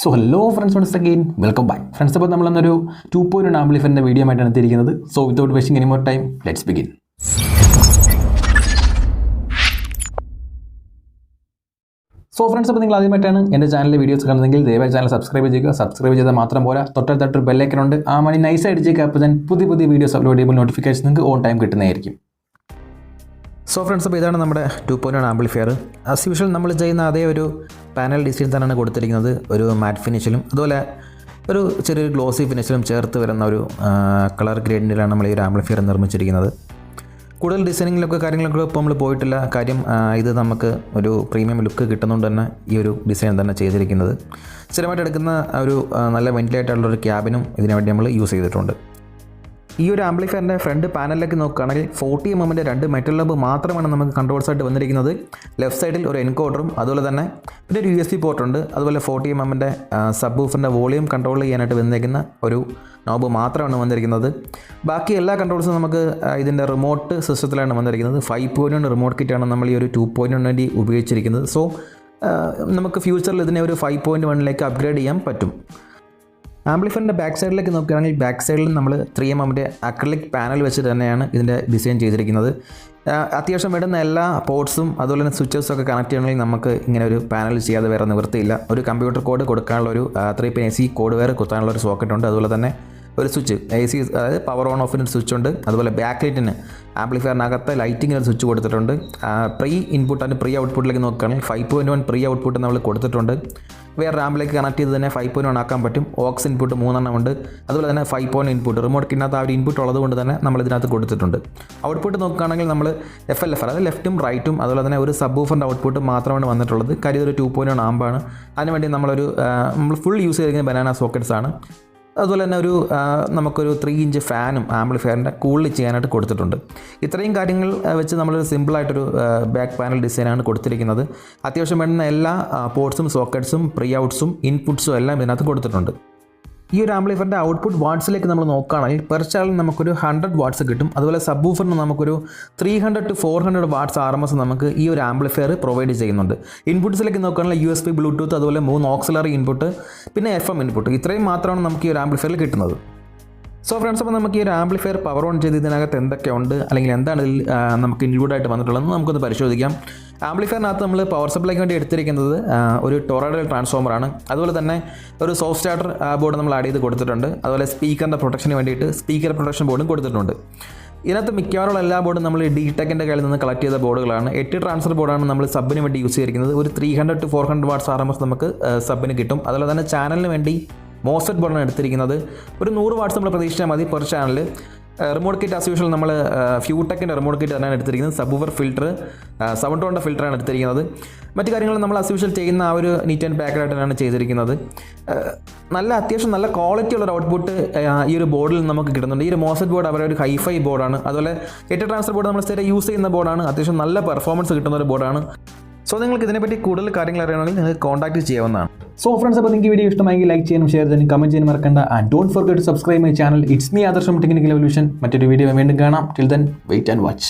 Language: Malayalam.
So hello friends, once again welcome back friends. അപ്പോൾ നമ്മളൊരു 2.1 ആംപ്ലിഫയറിൻ്റെ വീഡിയോ ആയിട്ടാണ് എത്തിയിരിക്കുന്നത്. So without wasting any more time, let's begin. So friends, അപ്പോൾ നിങ്ങൾ ആദ്യമായിട്ടാണ് എൻ്റെ ചാനലിലെ വീഡിയോസ് കാണുന്നതെങ്കിൽ ദയവായി ചാനൽ സബ്സ്ക്രൈബ് ചെയ്യുക. സബ്സ്ക്രൈബ് ചെയ്താൽ മാത്രം പോരാ, തൊട്ടടുത്തൊരു ബെല്ലൈക്കൺ ഉണ്ട്, ആ മണി നൈസ് അടിച്ചേക്കുക. അപ്പോൾ ഞാൻ പുതിയ വീഡിയോസ് അപ്ലോഡ് ചെയ്യുമ്പോൾ നോട്ടിഫിക്കേഷൻ നിങ്ങൾക്ക് ഓൺ ടൈം കിട്ടുന്നതായിരിക്കും. സോ ഫ്രണ്ട്സ്, അപ്പോൾ ഇതാണ് നമ്മുടെ 2.1 ആംപ്ലിഫയർ. ആസ് യൂഷ്വൽ നമ്മൾ ചെയ്യുന്ന അതേ ഒരു പാനൽ ഡിസൈൻ തന്നെയാണ് കൊടുത്തിരിക്കുന്നത്. ഒരു മാറ്റ് ഫിനിഷിലും അതുപോലെ ഒരു ചെറിയൊരു ഗ്ലോസി ഫിനിഷിലും ചേർത്ത് വരുന്ന ഒരു കളർ ഗ്രേഡിലാണ് നമ്മൾ ഈ ഒരു ആംപ്ലിഫയർ നിർമ്മിച്ചിരിക്കുന്നത്. കൂടുതൽ ഡിസൈനിങ്ങിലൊക്കെ കാര്യങ്ങളൊക്കെ ഇപ്പോൾ നമ്മൾ പോയിട്ടില്ല. കാര്യം ഇത് നമുക്ക് ഒരു പ്രീമിയം ലുക്ക് കിട്ടുന്നതുകൊണ്ട് തന്നെ ഈ ഒരു ഡിസൈൻ തന്നെ ചെയ്തിരിക്കുന്നത്. സ്ഥിരമായിട്ട് എടുക്കുന്ന ഒരു നല്ല വെന്റിലേറ്ററുള്ളൊരു ക്യാബിനും ഇതിനു വേണ്ടി നമ്മൾ യൂസ് ചെയ്തിട്ടുണ്ട്. ഈ ഒരു ആംപ്ലിഫയറിൻ്റെ ഫ്രണ്ട് പാനലിലേക്ക് നോക്കുകയാണെങ്കിൽ 40 mm രണ്ട് മെറ്റൽ നോബ് മാത്രമാണ് നമുക്ക് കൺട്രോൾസ് ആയിട്ട് വന്നിരിക്കുന്നത്. ലെഫ്റ്റ് സൈഡിൽ ഒരു എൻകോഡറും അതുപോലെ തന്നെ പിന്നെ ഒരു USB പോർട്ടുണ്ട്. അതുപോലെ 40 mm സബ് വൂഫറിൻ്റെ വോളിയം കൺട്രോൾ ചെയ്യാനായിട്ട് വന്നിരിക്കുന്ന ഒരു നോബ് മാത്രമാണ് വന്നിരിക്കുന്നത്. ബാക്കി എല്ലാ കൺട്രോൾസും നമുക്ക് ഇതിൻ്റെ റിമോട്ട് സിസ്റ്റത്തിലാണ് വന്നിരിക്കുന്നത്. 5.1 റിമോട്ട് കിറ്റാണ് നമ്മൾ ഈ ഒരു 2.1 വേണ്ടി ഉപയോഗിച്ചിരിക്കുന്നത്. സോ നമുക്ക് ഫ്യൂച്ചറിൽ ഇതിനെ ഒരു 5.1ലേക്ക് അപ്ഗ്രേഡ് ചെയ്യാൻ പറ്റും. ആംപ്ലിഫയറിൻ്റെ ബാക്ക് സൈഡിലേക്ക് നോക്കുകയാണെങ്കിൽ ബാക്ക് സൈഡിൽ നമ്മൾ 3 mm അക്രിലിക് പാനൽ വെച്ചിട്ട് തന്നെയാണ് ഇതിൻ്റെ ഡിസൈൻ ചെയ്തിരിക്കുന്നത്. അത്യാവശ്യം വേണ്ടുന്ന എല്ലാ പോർട്സും അതുപോലെ തന്നെ സ്വിച്ചസും ഒക്കെ കണക്ട് ചെയ്യണമെങ്കിൽ നമുക്ക് ഇങ്ങനെ ഒരു പാനൽ ചെയ്യാതെ വേറെ നിവൃത്തിയില്ല. ഒരു കമ്പ്യൂട്ടർ കോഡ് കൊടുക്കാനുള്ള ഒരു 3 pin AC കോഡ് വയർ കുത്താനുള്ള ഒരു സോക്കറ്റ് ഉണ്ട്. അതുപോലെ തന്നെ ഒരു സ്വിച്ച് AC, അതായത് പവർ ഓൺ ഓഫിന് സ്വിച്ച് ഉണ്ട്. അതുപോലെ ബാക്ക് ലൈറ്റിന് ആംപ്ലിഫയറിനകത്ത് ലൈറ്റിങ്ങിന് ഒരു സ്വിച്ച് കൊടുത്തിട്ടുണ്ട്. പ്രീ ഇൻപുട്ട് ആൻഡ് പ്രീ ഔട്ട്പുട്ടിലേക്ക് നോക്കുകയാണെങ്കിൽ 5.1 പ്രീ ഔട്ട്പുട്ട് നമ്മൾ കൊടുത്തിട്ടുണ്ട്. വേറെ റാമ്പിലേക്ക് കണക്ട് ചെയ്ത് തന്നെ 5.1 ആക്കാൻ പറ്റും. ഓക്സ് ഇൻപുട്ട് 3 ഉണ്ട്. അതുപോലെ തന്നെ 5.1 ഇൻപുട്ട് റിമോട്ട് കിട്ടിനകത്ത് ആ ഒരു ഇൻപുട്ട് ഉള്ളത് കൊണ്ട് തന്നെ നമ്മൾ ഇതിനകത്ത് കൊടുത്തിട്ടുണ്ട്. ഔട്ട്പുട്ട് നോക്കുകയാണെങ്കിൽ നമ്മൾ FLF, അതായത് ലെഫ്റ്റും റൈറ്റും അതുപോലെ തന്നെ ഒരു സബ് വൂഫറിൻ്റെ ഔട്ട്പുട്ട് മാത്രമാണ് വന്നിട്ടുള്ളത്. കാര്യം ഇതൊരു 2.1 ആമ്പാണ്. അതിനുവേണ്ടി നമ്മൾ ഫുൾ യൂസ് ചെയ്തിരിക്കുന്ന ബനാന സോക്കറ്റ്സ് ആണ്. അതുപോലെ തന്നെ നമുക്കൊരു 3 ഇഞ്ച് ഫാനും ആംപ്ലിഫയറിൻ്റെ കൂളിൽ ചെയ്യാനായിട്ട് കൊടുത്തിട്ടുണ്ട്. ഇത്രയും കാര്യങ്ങൾ വെച്ച് നമ്മളൊരു സിമ്പിളായിട്ടൊരു ബാക്ക് പാനൽ ഡിസൈനാണ് കൊടുത്തിരിക്കുന്നത്. അത്യാവശ്യം വേണ്ടുന്ന എല്ലാ പോർട്സും സോക്കറ്റ്സും പ്രീ ഔട്ട്സും ഇൻപുട്സും എല്ലാം ഇതിനകത്ത് കൊടുത്തിട്ടുണ്ട്. ഈ ഒരു ആംപ്ലിഫയറിൻ്റെ ഔട്ട്പുട്ട് വാട്ട്സിലേക്ക് നമ്മൾ നോക്കുകയാണെങ്കിൽ പെർ ചാനൽ നമുക്കൊരു 100 വാട്ട്സ് കിട്ടും. അതുപോലെ സബ് വൂഫറിന് നമുക്കൊരു 300 to 400 വാട്ട്സ് RMS നമുക്ക് ഈ ഒരു ആംപ്ലിഫയർ പ്രൊവൈഡ് ചെയ്യുന്നുണ്ട്. ഇൻപുട്സിലേക്ക് നോക്കുകയാണെങ്കിൽ USB, ബ്ലൂടൂത്ത്, അതുപോലെ 3 ഓക്സിലറി ഇൻപുട്ട്, പിന്നെ FM ഇൻപുട്ട്, ഇത്രയും മാത്രമാണ് നമുക്ക് ഈ ഒരു ആംപ്ലിഫയറിൽ കിട്ടുന്നത്. സോ ഫ്രണ്ട്സ്, അപ്പോൾ നമുക്ക് ഈ ഒരു ആംപ്ലിഫയർ പവർ ഓൺ ചെയ്ത് ഇതിനകത്ത് എന്തൊക്കെയുണ്ട് അല്ലെങ്കിൽ എന്താണ് ഇതിൽ നമുക്ക് ഇൻക്ലൂഡായിട്ട് വന്നിട്ടുള്ളതെന്ന് നമുക്കൊന്ന് പരിശോധിക്കാം. ആംപ്ലിഫയറിനകത്ത് നമ്മൾ പവർ സപ്ലൈക്ക് വേണ്ടി എടുത്തിരിക്കുന്നത് ഒരു ടൊറാഡൽ ട്രാൻസ്ഫോമറാണ്. അതുപോലെ തന്നെ ഒരു സോഫ്റ്റ് സ്റ്റാർട്ടർ ബോർഡ് നമ്മൾ ആഡ് ചെയ്ത് കൊടുത്തിട്ടുണ്ട്. അതുപോലെ സ്പീക്കറിൻ്റെ പ്രൊട്ടക്ഷന് വേണ്ടിയിട്ട് സ്പീക്കർ പ്രൊട്ടക്ഷൻ ബോർഡും കൊടുത്തിട്ടുണ്ട്. ഇതിനകത്ത് മിക്കവാറുള്ള എല്ലാ ബോർഡും നമ്മൾ DTECൻ്റെ കയ്യിൽ നിന്ന് കളക്ട് ചെയ്ത ബോർഡുകളാണ്. 8 ട്രാൻസ്ഫർ ബോർഡാണ് നമ്മൾ സബിന് വേണ്ടി യൂസ് ചെയ്തിരിക്കുന്നത്. ഒരു 300 to 400 വാട്ട്സ് RMS നമുക്ക് സബിന് കിട്ടും. അതുപോലെ തന്നെ ചാനലിന് വേണ്ടി മോസ്ഫെറ്റ് ബോർഡാണ് എടുത്തിരിക്കുന്നത്. ഒരു 100 വാട്ട്സ് നമ്മൾ പ്രതീക്ഷിച്ചാൽ മതി per channel. Remote kit as usual നമ്മൾ ഫ്യൂടെക്കിൻ്റെ റിമോട്ട് കിറ്റ് തന്നെയാണ് എടുത്തിരിക്കുന്നത്. സബ് വൂഫർ ഫിൽറ്റർ, സൗണ്ട് ടോണിൻ്റെ ഫിൽറ്ററാണ് എടുത്തിരിക്കുന്നത്. മറ്റു കാര്യങ്ങൾ നമ്മൾ ആസ് യൂഷ്വൽ ചെയ്യുന്ന ആ ഒരു നീറ്റ് ആൻഡ് പാക്കഡ് തന്നെയാണ് ചെയ്തിരിക്കുന്നത്. അത്യാവശ്യം നല്ല ക്വാളിറ്റി ഉള്ളൊരു ഔട്ട്പുട്ട് ഈ ഒരു ബോർഡിൽ നമുക്ക് കിട്ടുന്നുണ്ട്. ഈ ഒരു മോസ്ഫെറ്റ് ബോർഡ് അവരുടെ ഒരു ഹൈഫൈ ബോർഡാണ്. അതുപോലെ 8 ട്രാൻസ്ഫർ ബോർഡ് നമ്മൾ സ്ഥിരം യൂസ് ചെയ്യുന്ന ബോർഡാണ്. അത്യാവശ്യം നല്ല പെർഫോമൻസ് കിട്ടുന്ന ഒരു ബോർഡാണ്. സോ നിങ്ങൾക്ക് ഇതിനെപ്പറ്റി കൂടുതൽ കാര്യങ്ങൾ അറിയണമെങ്കിൽ നിങ്ങൾക്ക് കോൺടാക്ട് ചെയ്യാവുന്നതാണ്. സോ ഫ്രണ്ട്സ്, അപ്പോൾ നിങ്ങൾക്ക് വീഡിയോ ഇഷ്ടമായെങ്കിൽ ലൈക്ക് ചെയ്യാനും ഷെയർ ചെയ്യാനും കമൻറ്റ് ചെയ്യാനും മറക്കണ്ട. And don't forget to subscribe my channel. It's me Adarsham technical evolution. മറ്റൊരു വീഡിയോ വീണ്ടും കാണാം. Till then wait and watch.